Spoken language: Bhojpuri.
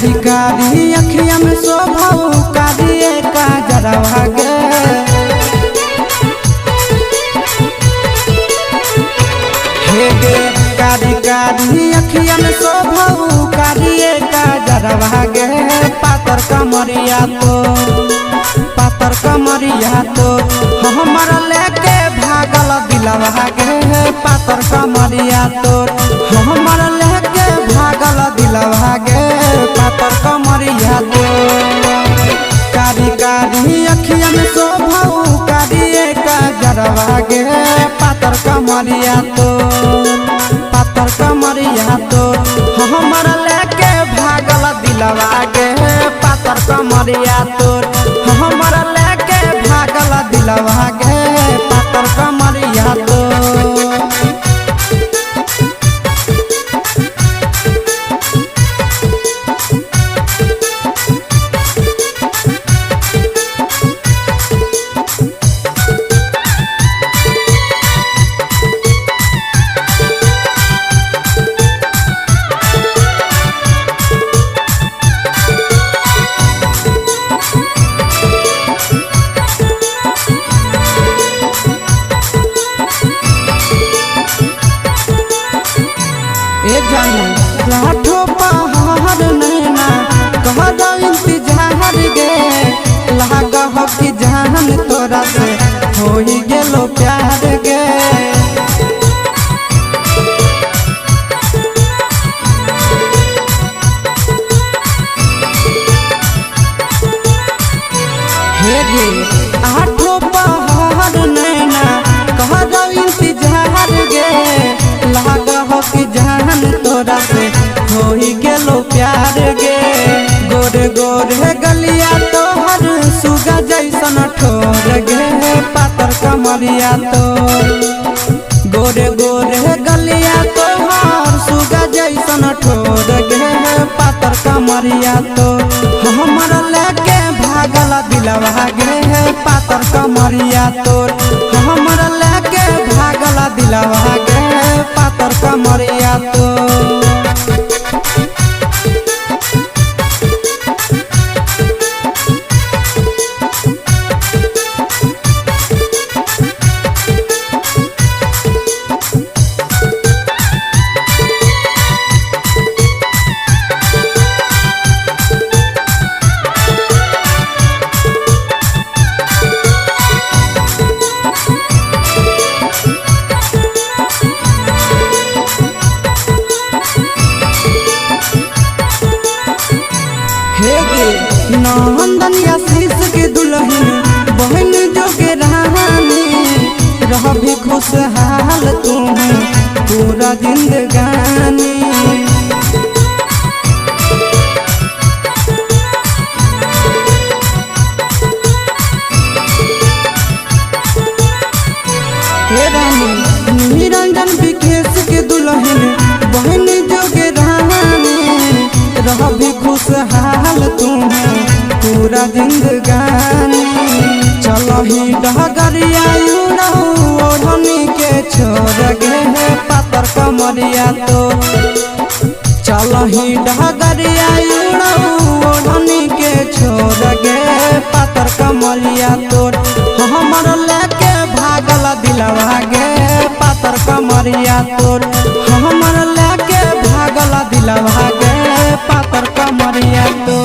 कारी कारी अखिया में शोभाऊ कारिए का जरवा गे हे गे कारी कारी अखिया में शोभाऊ कारिए का जरवा गे पातर कमरिया तो हमर लेके भागल दिलवा गे पातर कमरिया तो हमर लेके भागल दिलवा गे पातर कमरिया तो कारी कारी अखिया में शोभाऊ कारिए का जरवा गे पातर कमरिया तो हमर लेके भागल दिलवा गे पातर कमरिया तो हमर लेके भागल दिलवा गे पातर कमरिया तो लाठो पहाड़ नैना कह दो इंतजार गे लाग हो कि जान तोरा से हो ही गेलो प्यार गे हे गे आठो पहाड़ नैना कह दो इंतजार गे लाग हो कि जान तोरा से हो ही गेलो प्यार गे गोरे गोरे गलिया तोहर सुगा जैसन ठोर गे पातर कमरिया तो गोरे गोरे गलिया तोहर सुगा जैसन ठोर गे पातर कमरिया तो हमर लेके भागल दिलवा गे पातर कमरिया तो हमर लेके भागल दिलवा गे पातर कमरिया तो नंदन आशीष के दुल्हन बहन जोगे रानी रह भी खुशहाल तू पूरा जिंदगानी निरंजन विकेश के दुल्हन बहन जोगे रानी रह भी खुशहाल तू पूरा जिंदगानी चलो ही डगरिया ओढ़नी के छोड़ गे पातर कमरिया तो चलो ही डगरिया ओढ़नी के छोड़ गे पातर कमरिया तो हमर लेके भागल दिलवा गे पातर कमरिया तो हमर लेके भागल दिलवा गे पातर कमरिया तो।